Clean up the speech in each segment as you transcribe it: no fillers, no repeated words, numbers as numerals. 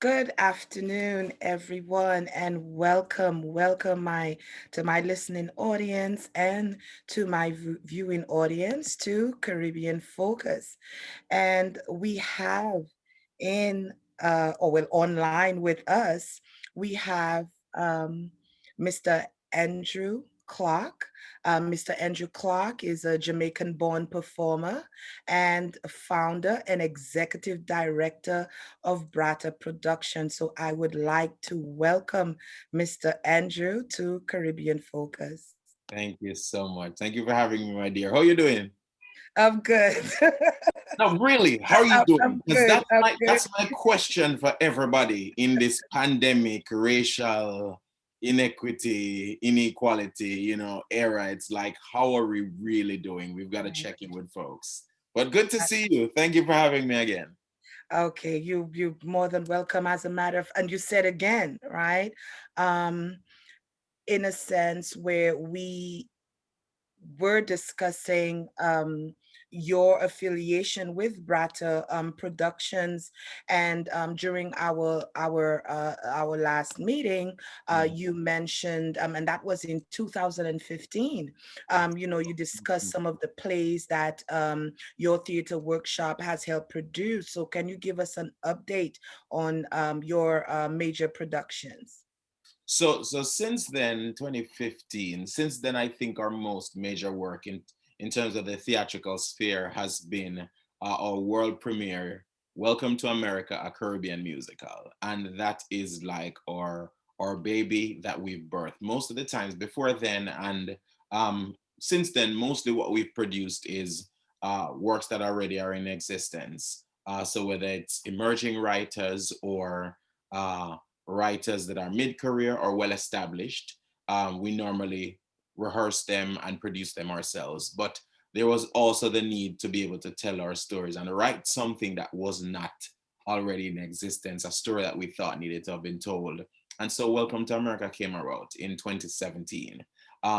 Good afternoon, everyone, and welcome to my listening audience and to my viewing audience to Caribbean Focus. And we have in or well online with us, we have um, Mr. Andrew Clarke. Mr. Andrew Clarke is a Jamaican-born performer and founder and executive director of Braata Production. So I would like to welcome Mr. Andrew to Caribbean Focus. Thank you so much. Thank you for having me, my dear. How are you doing? I'm good. No, really, how are you I'm doing? Because good. I'm good. that's my question for everybody in this pandemic, racial inequity, inequality, era. It's like, how are we really doing? We've got to Right. check in with folks. But good to see you. Thank you for having me again. Okay, you more than welcome as a matter of, and you said again, right? Um, in a sense where we were discussing your affiliation with Braata Productions, and during our last meeting, Mm. you mentioned, and that was in 2015. You discussed some of the plays that your theater workshop has helped produce. So, can you give us an update on your major productions? So since then, 2015, since then, I think our most major work in terms of the theatrical sphere has been our world premiere, Welcome to America, a Caribbean musical. And that is like our baby that we've birthed. Most of the times before then and since then, mostly what we've produced is works that already are in existence. So whether it's emerging writers or writers that are mid-career or well-established, we normally rehearse them and produce them ourselves. But there was also the need to be able to tell our stories and write something that was not already in existence, a story that we thought needed to have been told. And so Welcome to America came about in 2017.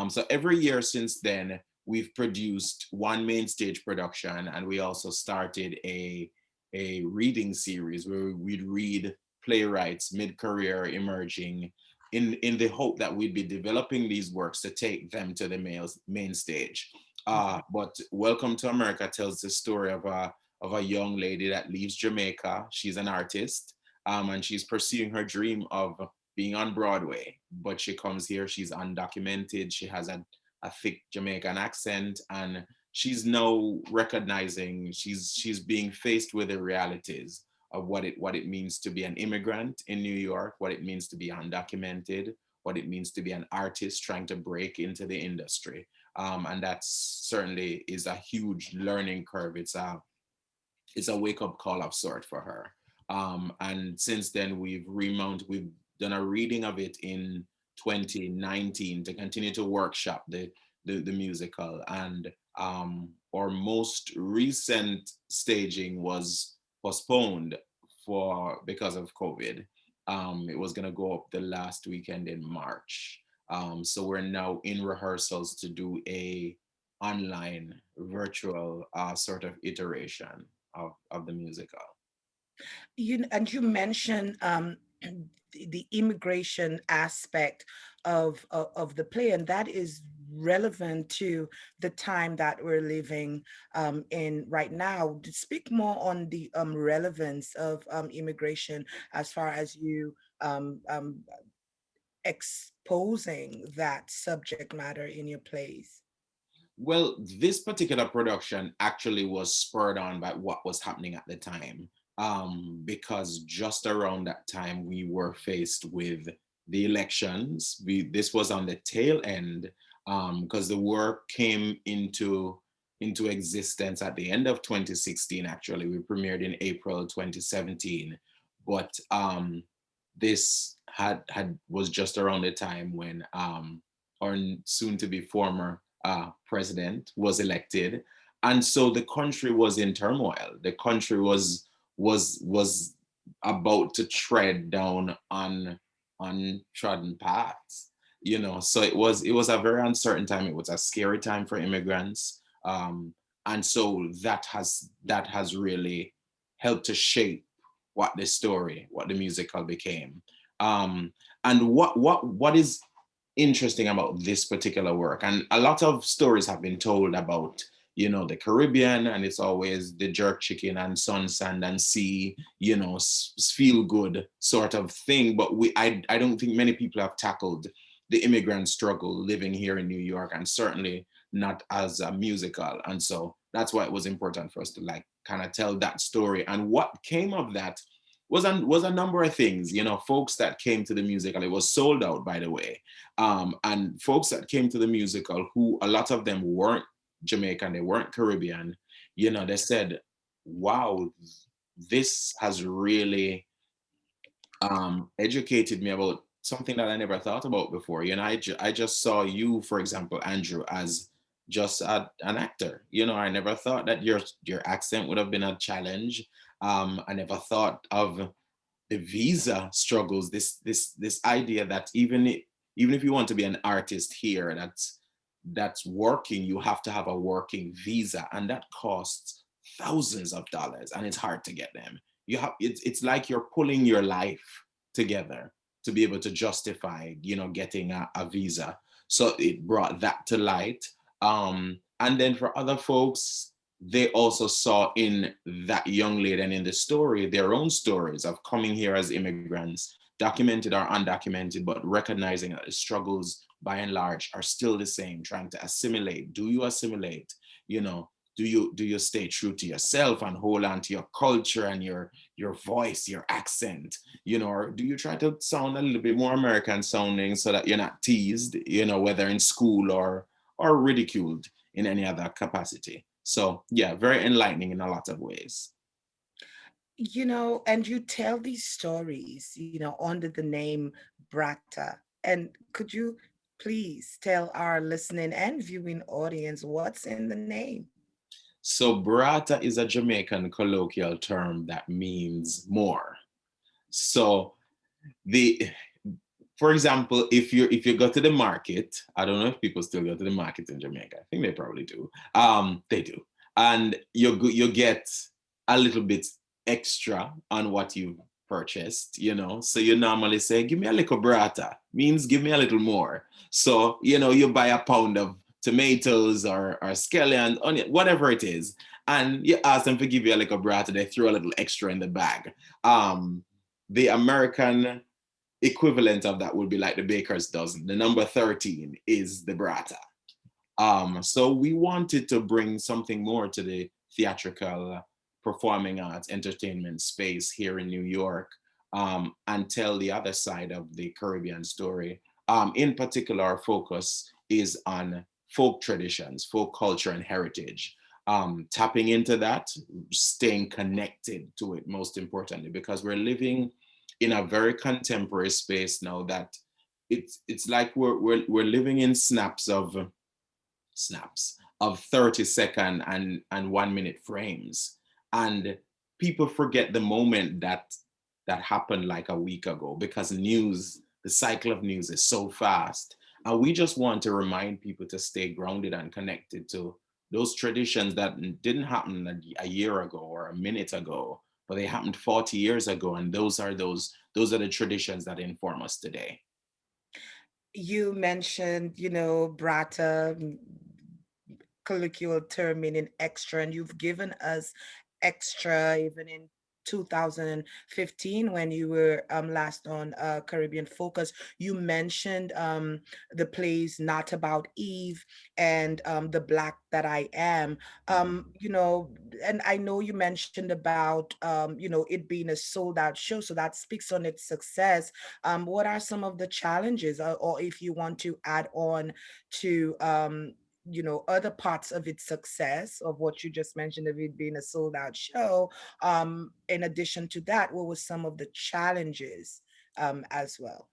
So every year since then, we've produced one main stage production, and we also started a reading series where we'd read playwrights, mid-career, emerging, in the hope that we'd be developing these works to take them to the main stage. But Welcome to America tells the story of a young lady that leaves Jamaica. She's an artist, and she's pursuing her dream of being on Broadway. But she comes here, she's undocumented, she has a thick Jamaican accent, and she's now recognizing she's being faced with the realities of what it means to be an immigrant in New York, what it means to be undocumented, what it means to be an artist trying to break into the industry. And that certainly is a huge learning curve. It's a wake up call of sort for her. And since then, we've done a reading of it in 2019 to continue to workshop the musical. And our most recent staging was postponed because of COVID. It was going to go up the last weekend in March. So we're now in rehearsals to do a online virtual sort of iteration of the musical. And you mentioned the immigration aspect of the play, and that is relevant to the time that we're living in right now. To speak more on the relevance of immigration as far as you exposing that subject matter in your plays. Well, this particular production actually was spurred on by what was happening at the time, because just around that time we were faced with the elections. This was on the tail end, because the work came into existence at the end of 2016. Actually, we premiered in April 2017, but this had was just around the time when our soon to be former president was elected, and so the country was in turmoil. The country was about to tread down on untrodden paths. So it was a very uncertain time. It was a scary time for immigrants, and so that has really helped to shape what the musical became. Um, and what is interesting about this particular work, and a lot of stories have been told about, the Caribbean, and it's always the jerk chicken and sun, sand, and sea, feel good sort of thing. But I don't think many people have tackled the immigrant struggle living here in New York, and certainly not as a musical. And so that's why it was important for us to like kind of tell that story. And what came of that was a number of things. Folks that came to the musical, it was sold out, by the way. And folks that came to the musical, who a lot of them weren't Jamaican, they weren't Caribbean, they said, wow, this has really educated me about something that I never thought about before. I just saw you, for example, Andrew, as just an actor. I never thought that your accent would have been a challenge. I never thought of the visa struggles. This idea that even if you want to be an artist here, that's working, you have to have a working visa, and that costs thousands of dollars, and it's hard to get them. It's like you're pulling your life together to be able to justify, getting a visa. So it brought that to light. And then for other folks, they also saw in that young lady and in the story their own stories of coming here as immigrants, documented or undocumented, but recognizing that the struggles by and large are still the same, trying to assimilate. Do you assimilate? Do you stay true to yourself and hold on to your culture and your voice, your accent, or do you try to sound a little bit more American sounding so that you're not teased, whether in school or ridiculed in any other capacity? So yeah, very enlightening in a lot of ways. And you tell these stories, under the name Braata. And could you please tell our listening and viewing audience what's in the name? So Braata is a Jamaican colloquial term that means more. So the for example, if you go to the market, I don't know if people still go to the market in Jamaica. I think they probably do. They do, and you get a little bit extra on what you've purchased. So you normally say, "Give me a little burrata," means give me a little more. So you buy a pound of tomatoes or scallion, onion, whatever it is, and you ask them to give you a little burrata. They throw a little extra in the bag. The American equivalent of that would be like the baker's dozen. The number 13 is the Braata. So we wanted to bring something more to the theatrical, performing arts, entertainment space here in New York, and tell the other side of the Caribbean story. In particular, our focus is on folk traditions, folk culture, and heritage. Tapping into that, staying connected to it, most importantly, because we're living in a very contemporary space now that it's like we're living in snaps of 30-second and 1 minute frames, and people forget the moment that happened like a week ago, because the cycle of news is so fast, and we just want to remind people to stay grounded and connected to those traditions that didn't happen a year ago or a minute ago, but they happened 40 years ago, and those are the traditions that inform us today. You mentioned, Braata, colloquial term meaning extra, and you've given us extra even in 2015 when you were last on Caribbean Focus. You mentioned the plays Not About Eve and The Black That I Am. And I know you mentioned about it being a sold out show, so that speaks on its success. What are some of the challenges, or if you want to add on to other parts of its success, of what you just mentioned, of it being a sold out show? In addition to that, what were some of the challenges as well?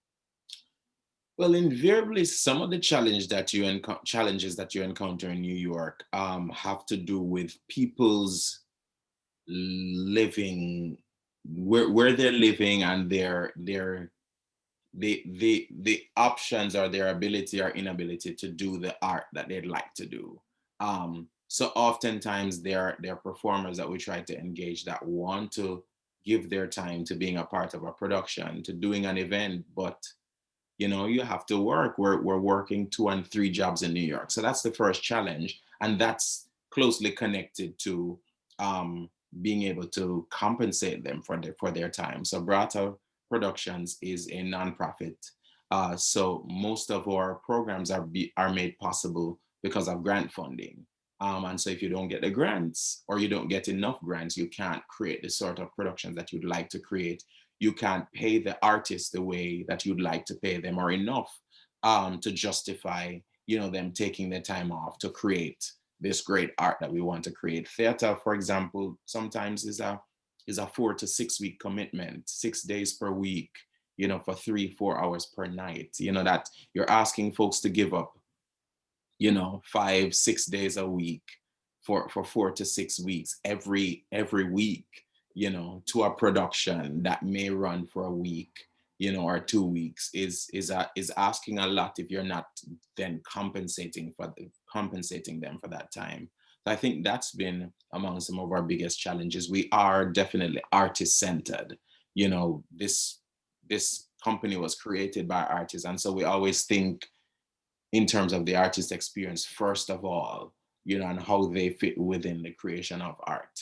Well, invariably, some of the challenges that you encounter in New York have to do with people's living, where they're living, and the options or their ability or inability to do the art that they'd like to do. So oftentimes there are performers that we try to engage that want to give their time to being a part of a production, to doing an event, but you have to work. We're working 2 and 3 jobs in New York. So that's the first challenge. And that's closely connected to being able to compensate them for their time. So Braata Productions is a nonprofit. So most of our programs are made possible because of grant funding. And so if you don't get the grants or you don't get enough grants, you can't create the sort of productions that you'd like to create. You can't pay the artists the way that you'd like to pay them or enough to justify, them taking their time off to create this great art that we want to create. Theater, for example, sometimes is a 4 to 6 week commitment, 6 days per week, for 3-4 hours per night. That you're asking folks to give up 5-6 days a week for 4 to 6 weeks every week, to a production that may run for a week, or 2 weeks is asking a lot if you're not then compensating them for that time. So I think that's been among some of our biggest challenges. We are definitely artist centered. This company was created by artists, and so we always think in terms of the artist experience first of all, and how they fit within the creation of art.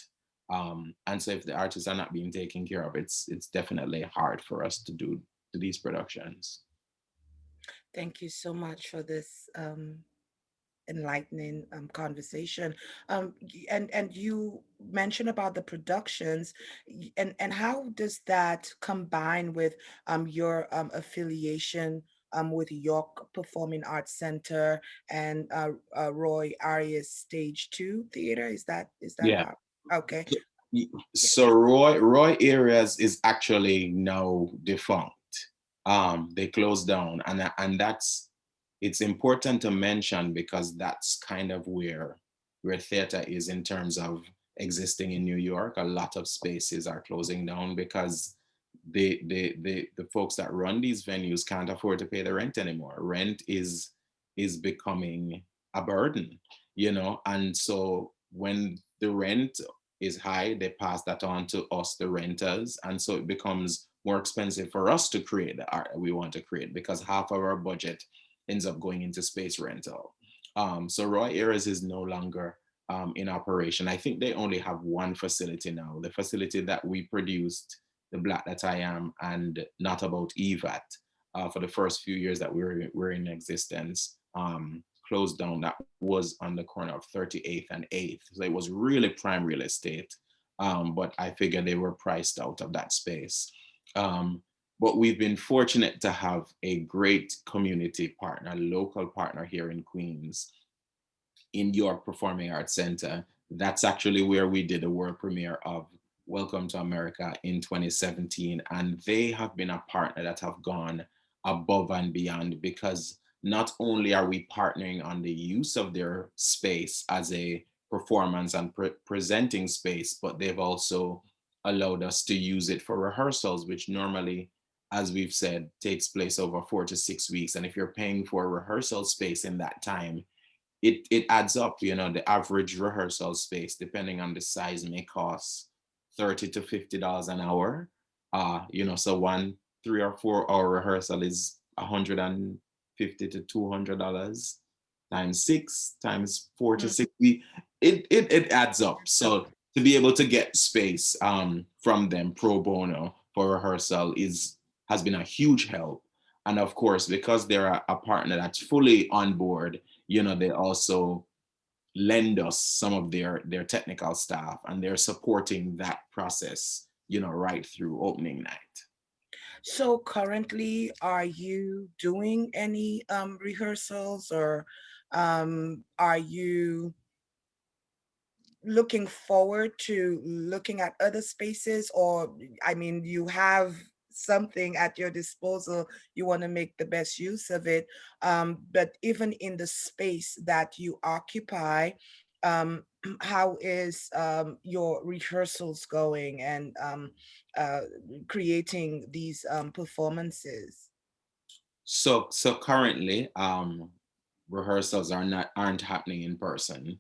And so if the artists are not being taken care of, it's definitely hard for us to these productions. Thank you so much for this enlightening conversation. And you mentioned about the productions, and how does that combine with your affiliation with York Performing Arts Center and Roy Arias Stage Two Theater? Is that Yeah. how? Okay. Yeah. So Roy Areas is actually now defunct. They closed down, and that's it's important to mention because that's kind of where theater is in terms of existing in New York. A lot of spaces are closing down because the folks that run these venues can't afford to pay the rent anymore. Rent is becoming a burden, and so when the rent is high, they pass that on to us, the renters, and so it becomes more expensive for us to create the art that we want to create because half of our budget ends up going into space rental. So Roy Ayers is no longer in operation. I think they only have one facility now, the facility that we produced The Black That I Am and Not About Eve at for the first few years that we were in existence. Closed down. That was on the corner of 38th and 8th. So it was really prime real estate. But I figured they were priced out of that space. But we've been fortunate to have a great community partner, local partner here in Queens, in York Performing Arts Center. That's actually where we did a world premiere of Welcome to America in 2017. And they have been a partner that have gone above and beyond because not only are we partnering on the use of their space as a performance and presenting space, but they've also allowed us to use it for rehearsals, which normally, as we've said, takes place over 4 to 6 weeks. And if you're paying for a rehearsal space in that time, it adds up. The average rehearsal space, depending on the size, may cost $30 to $50 an hour. So one 3 or 4 hour rehearsal is $150 to $200 times 6 times 4 to 6 weeks. It adds up. So to be able to get space from them pro bono for rehearsal has been a huge help. And of course, because they're a partner that's fully on board, they also lend us some of their technical staff, and they're supporting that process, right through opening night. So currently, are you doing any rehearsals, or are you looking forward to looking at other spaces? Or I mean, you have something at your disposal, you want to make the best use of it, but even in the space that you occupy, how is your rehearsals going, and uh, creating these performances? So currently, rehearsals aren't happening in person.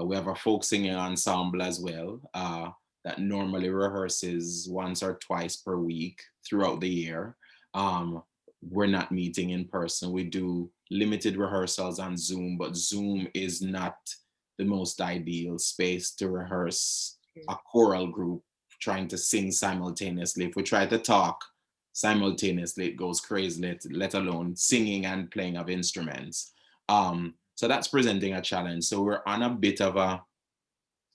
We have a folk singing ensemble as well. that normally rehearses once or twice per week throughout the year. Um, we're not meeting in person. We do limited rehearsals on Zoom, but Zoom is not the most ideal space to rehearse a choral group trying to sing simultaneously. If we try to talk simultaneously, it goes crazy, let alone singing and playing of instruments. So that's presenting a challenge. So we're on a bit of a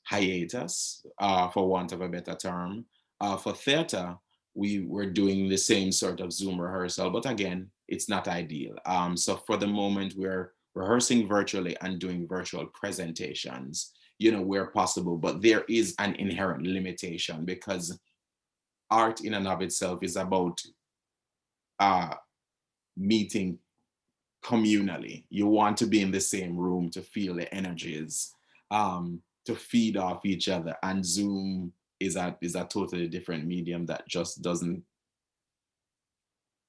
hiatus, for want of a better term. For theater, we were doing the same sort of Zoom rehearsal, but again, it's not ideal. So for the moment, we're rehearsing virtually and doing virtual presentations, where possible, but there is an inherent limitation because art in and of itself is about uh, meeting communally. You want to be in the same room to feel the energies, to feed off each other. And Zoom is a totally different medium that just doesn't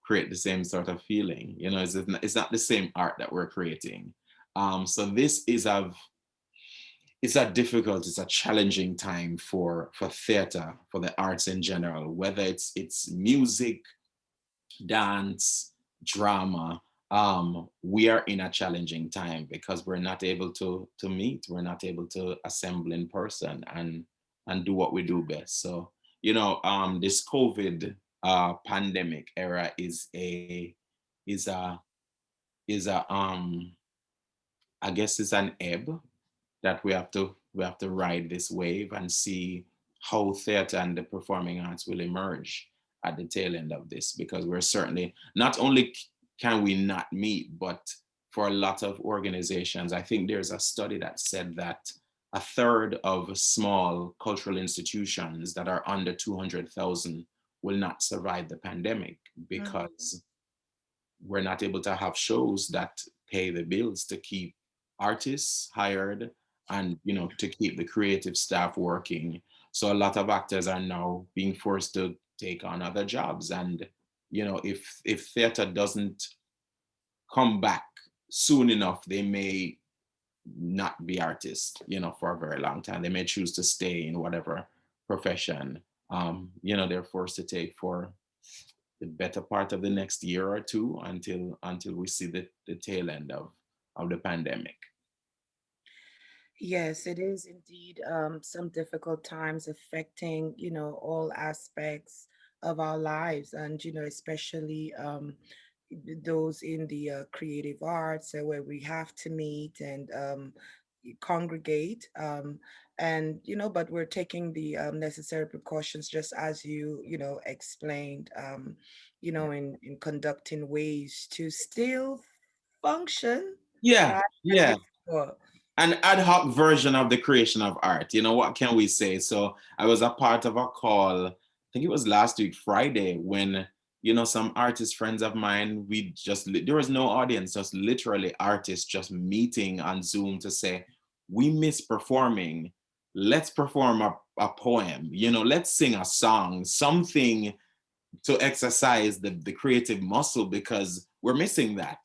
create the same sort of feeling. It's not the same art that we're creating. So this is it's a difficult, it's a challenging time for theater, for the arts in general, whether it's music, dance, drama. We are in a challenging time because we're not able to meet, we're not able to assemble in person and do what we do best. So, this COVID pandemic era is a is a I guess it's an ebb that we have to ride this wave and see how theater and the performing arts will emerge at the tail end of this, because we're certainly not only can we not meet, but for a lot of organizations, I think there's a study that said that a third of small cultural institutions that are under 200,000 will not survive the pandemic Mm. because we're not able to have shows that pay the bills to keep artists hired and to keep the creative staff working. So a lot of actors are now being forced to take on other jobs, and if theater doesn't come back soon enough, they may not be artists for a very long time. They may choose to stay in whatever profession they're forced to take for the better part of the next year or two until we see the tail end of the pandemic. Yes, it is indeed some difficult times affecting, all aspects of our lives, and, especially those in the creative arts, where we have to meet and congregate. And, but we're taking the necessary precautions, just as you explained, in conducting ways to still function, Yeah, right, as yeah. before. An ad hoc version of the creation of art. What can we say? So I was a part of a call, I think it was last week, Friday, when some artist friends of mine, there was no audience, just literally artists just meeting on Zoom to say, we miss performing. Let's perform a poem, let's sing a song, something to exercise the creative muscle, because we're missing that.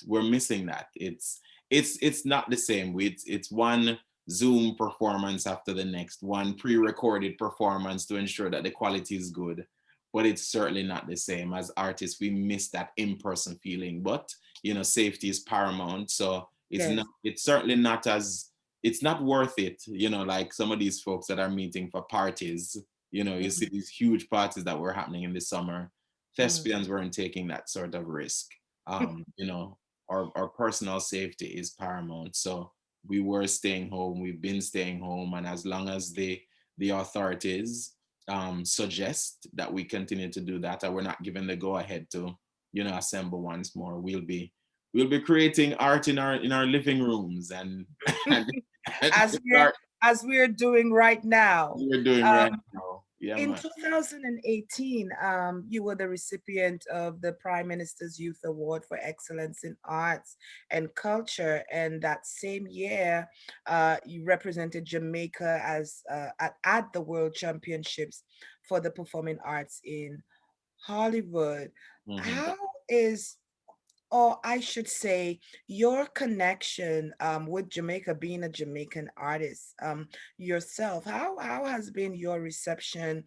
It's not the same. It's one Zoom performance after the next, one pre-recorded performance to ensure that the quality is good, but it's certainly not the same. As artists, we miss that in-person feeling, but safety is paramount. So Yes. it's certainly not as it's not worth it, like some of these folks that are meeting for parties. You see Mhm. these huge parties that were happening in the summer. Mm. Thespians weren't taking that sort of risk. Our personal safety is paramount. So we were staying home, we've been staying home, and as long as the authorities suggest that we continue to do that, and we're not given the go ahead to assemble once more, we'll be creating art in our living rooms, and, and As we're start as we're doing right now. we're doing right Um, now. Yeah, in man. 2018, you were the recipient of the Prime Minister's Youth Award for Excellence in Arts and Culture, and that same year, you represented Jamaica at the World Championships for the Performing Arts in Hollywood. Mhm. How is or I should say, your connection with Jamaica, being a Jamaican artist yourself. How has been your reception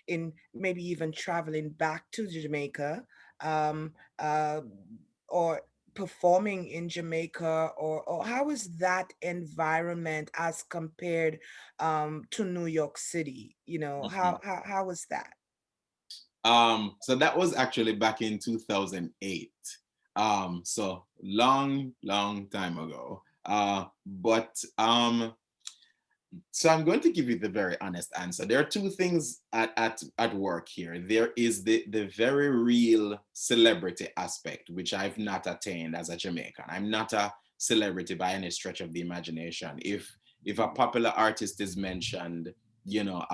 in maybe even traveling back to Jamaica, um, uh, or performing in Jamaica, or how is that environment as compared to New York City? You know, Mhm. how is that? So that was actually back in 2008. So long, long time ago. So I'm going to give you the very honest answer. There are two things at work here. There is the very real celebrity aspect, which I've not attained as a Jamaican. I'm not a celebrity by any stretch of the imagination. If a popular artist is mentioned,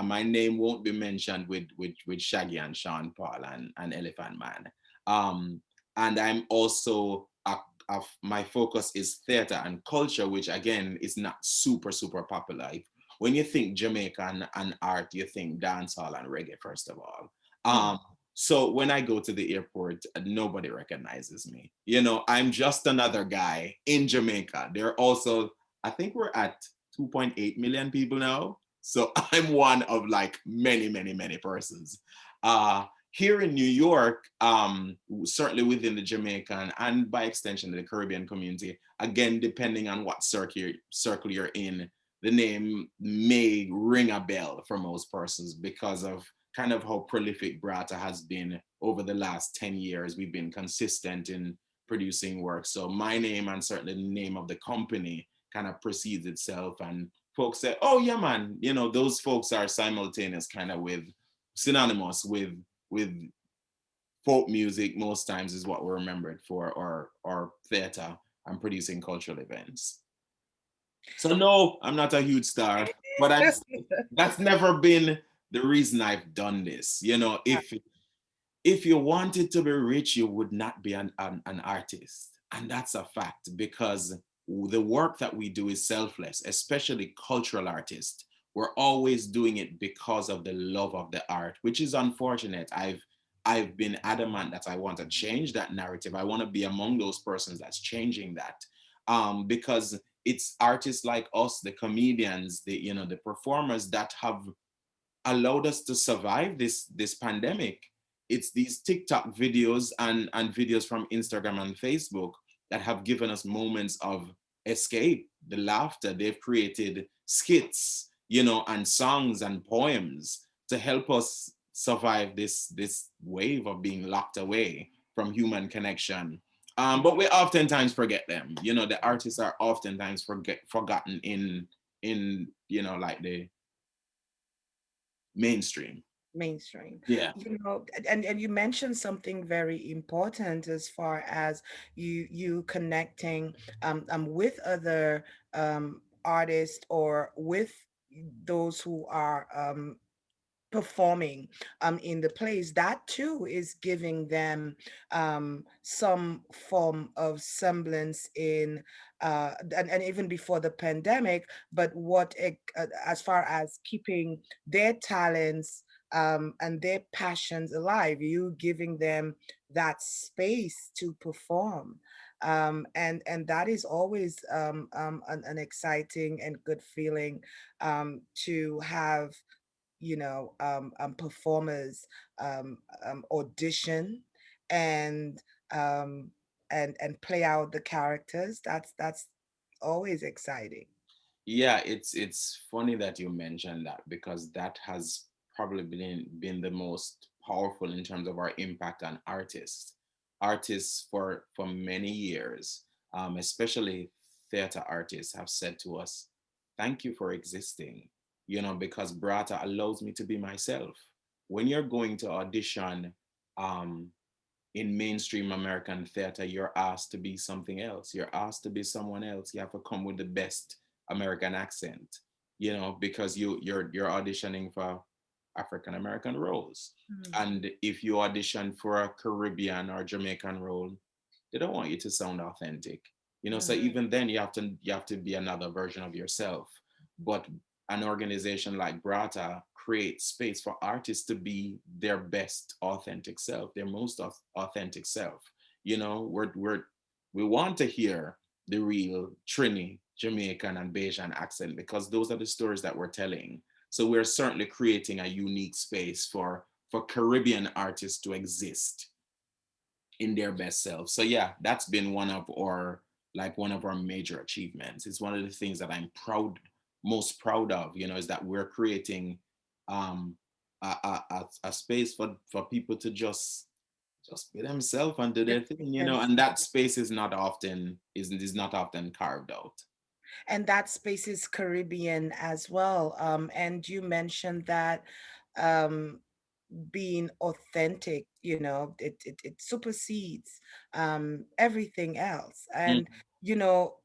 my name won't be mentioned with Shaggy and Sean Paul and Elephant Man. Um, and I'm also my focus is theater and culture, which again is not super popular. When you think Jamaican and art, you think dancehall and reggae, first of all. Mm. Um, so when I go to the airport, nobody recognizes me. I'm just another guy in Jamaica. There are also, I think we're at 2.8 million people now. So I'm one of like many persons. Here in New York, certainly within the Jamaican and by extension the Caribbean community, again, depending on what circle you're in, the name may ring a bell for most persons because of kind of how prolific Braata has been over the last 10 years. We've been consistent in producing work. So my name and certainly the name of the company kind of precedes itself. And folks say, oh yeah, man, those folks are simultaneous kind of with synonymous with folk music most times is what we're remembered for, or theater and producing cultural events. So no, I'm not a huge star, but that's never been the reason I've done this. If you wanted to be rich, you would not be an artist. And that's a fact because the work that we do is selfless, especially cultural artists. We're always doing it because of the love of the art, which is unfortunate. I've been adamant that I want to change that narrative. I want to be among those persons that's changing that. Because it's artists like us, the comedians, the performers that have allowed us to survive this pandemic. It's these TikTok videos and videos from Instagram and Facebook that have given us moments of escape, the laughter. They've created skits, and songs and poems to help us survive this wave of being locked away from human connection. But we oftentimes forget them. The artists are oftentimes forgotten in like the mainstream. Mainstream. Yeah. And you mentioned something very important as far as you connecting with other artists or with those who are performing in the plays. That too is giving them some form of semblance in and even before the pandemic, but as far as keeping their talents and their passions alive, you giving them that space to perform. And that is always an exciting and good feeling to have, performers audition and um, and play out the characters. That's always exciting. Yeah, it's funny that you mentioned that because that has probably been the most powerful in terms of our impact on artists. Artists for many years, especially theater artists, have said to us, "Thank you for existing," because Braata allows me to be myself. When you're going to audition, um, in mainstream American theater, you're asked to be something else. You're asked to be someone else. You have to come with the best American accent, because you're auditioning for African American roles. Mm. And if you audition for a Caribbean or Jamaican role, they don't want you to sound authentic. So Mhm. even then you have to be another version of yourself. But an organization like Braata creates space for artists to be their best authentic self, their most authentic self. You know, we want to hear the real Trini, Jamaican, and Bajan accent because those are the stories that we're telling. So we're certainly creating a unique space for Caribbean artists to exist in their best self. So yeah, that's been one of our major achievements. It's one of the things that I'm most proud of, you know, is that we're creating um a space for people to just be themselves and do their Just thing, be you know, and that themselves. space is not often carved out. And that space is Caribbean as well. And you mentioned that um, being authentic, it supersedes everything else. And, Mm. you know,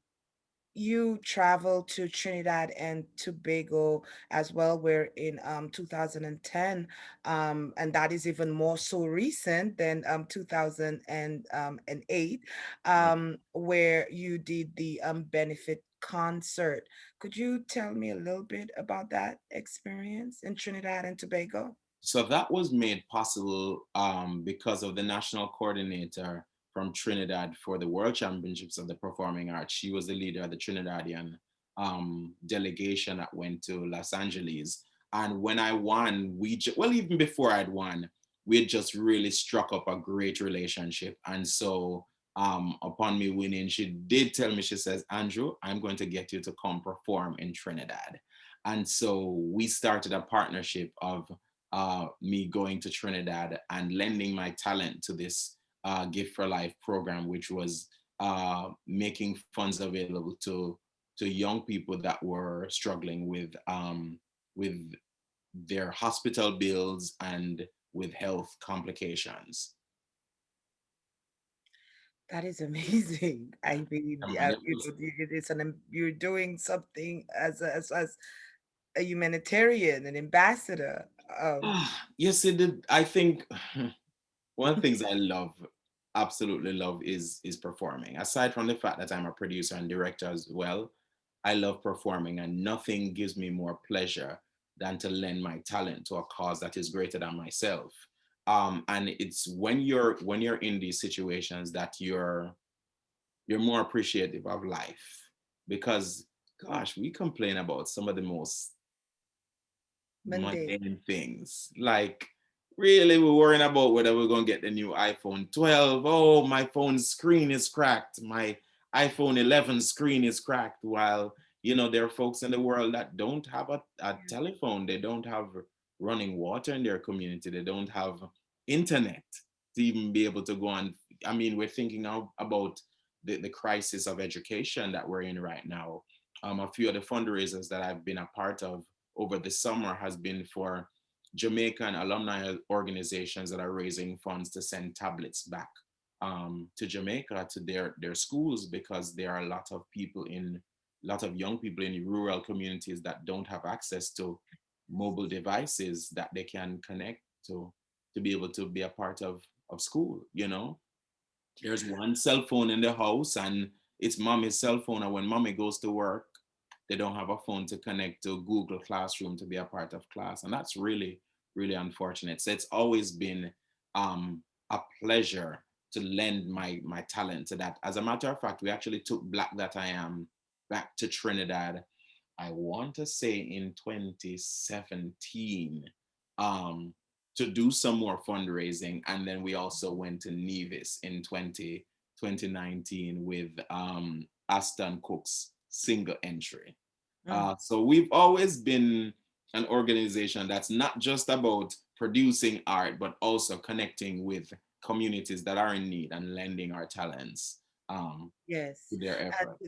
you traveled to Trinidad and Tobago as well. We're in 2010, and that is even more so recent than 2008, where you did the benefit concert. Could you tell me a little bit about that experience in Trinidad and Tobago? So that was made possible because of the national coordinator from Trinidad for the World Championships of the Performing Arts. She was the leader of the Trinidadian delegation that went to Los Angeles. And when I won, well, even before I'd won, we had just really struck up a great relationship. And so upon me winning, she did tell me, she says, Andrew, I'm going to get you to come perform in Trinidad. And so we started a partnership of me going to Trinidad and lending my talent to this Gift for Life program, which was making funds available to young people that were struggling with their hospital bills and with health complications. That is amazing. I mean, And it was it's you're doing something as a humanitarian, an ambassador. yes, it did. I think one of the things I love, absolutely love, is performing. Aside from the fact that I'm a producer and director as well, I love performing, and nothing gives me more pleasure than to lend my talent to a cause that is greater than myself. And it's when you're in these situations that you're more appreciative of life because, gosh, we complain about some of the most Monday. mundane things. Like, really, we're worrying about whether we're going to get the new iPhone 12. Oh, my phone's screen is cracked. My iPhone 11 screen is cracked. While, you know, there are folks in the world that don't have a telephone, they don't have running water in their community, they don't have internet to even be able to go on. I mean, we're thinking about the crisis of education that we're in right now. A few of the fundraisers that I've been a part of over the summer has been for Jamaican alumni organizations that are raising funds to send tablets back to Jamaica to their schools because there are a lot of young people in rural communities that don't have access to mobile devices that they can connect to be able to be a part of school. You know, there's one cell phone in the house and it's mommy's cell phone, and when mommy goes to work they don't have a phone to connect to Google Classroom to be a part of class. And that's really, really unfortunate. So it's always been a pleasure to lend my talent to that. As a matter of fact, we actually took Black That I Am back to Trinidad, I want to say in 2017, um, to do some more fundraising. And then we also went to Nevis in 2019 with Aston Cook's single entry. Mm. So we've always been an organization that's not just about producing art, but also connecting with communities that are in need and lending our talents to Yes. their effort.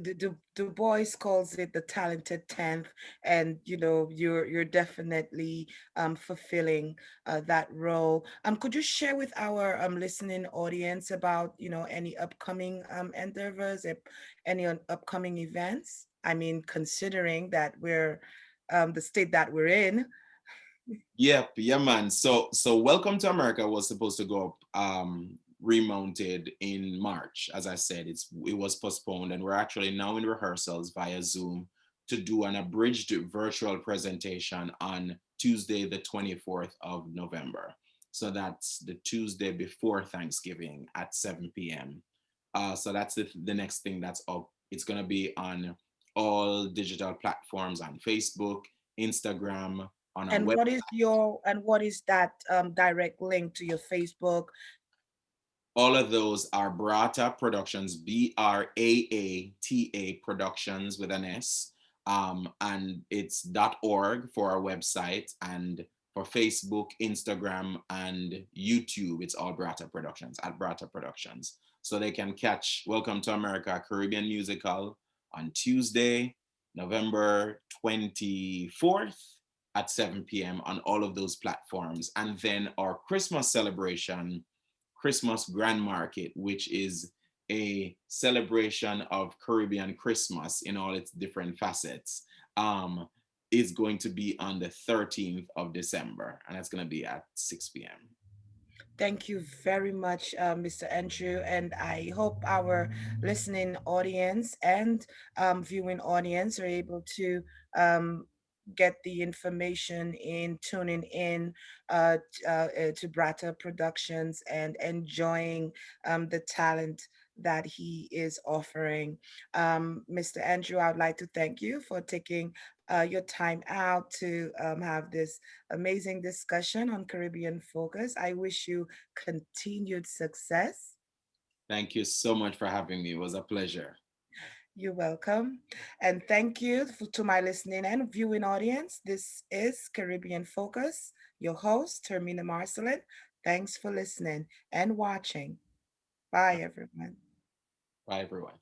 Du Bois calls it the talented 10th, and you're definitely fulfilling that role. Could you share with our listening audience about any upcoming endeavors, any upcoming events? I mean, considering that we're the state that we're in. Yep, yeah, man. So Welcome to America was supposed to go up remounted in March. As I said, it was postponed, and we're actually now in rehearsals via Zoom to do an abridged virtual presentation on Tuesday, the 24th of November. So that's the Tuesday before Thanksgiving at 7 p.m. So that's the next thing that's up. It's going to be on all digital platforms on Facebook, Instagram, on our And web. what is that direct link to your Facebook? All of those are Braata Productions, Braata Productions with an S. And it's .org for our website, and for Facebook, Instagram, and YouTube, it's all Braata Productions at Braata Productions. So they can catch Welcome to America Caribbean Musical on Tuesday, November 24th at 7 p.m. on all of those platforms. And then our Christmas celebration, Christmas Grand Market, which is a celebration of Caribbean Christmas in all its different facets, um, is going to be on the 13th of December, and it's going to be at 6 p.m. Thank you very much, Mr. Andrew. And I hope our listening audience and viewing audience are able to get the information in tuning in to Braata Productions and enjoying the talent that he is offering. Mr. Andrew, I would like to thank you for taking your time out to have this amazing discussion on Caribbean Focus. I wish you continued success. Thank you so much for having me. It was a pleasure. You're welcome. And thank you to my listening and viewing audience. This is Caribbean Focus, your host, Hermina Marcellin. Thanks for listening and watching. Bye, everyone. Bye, everyone.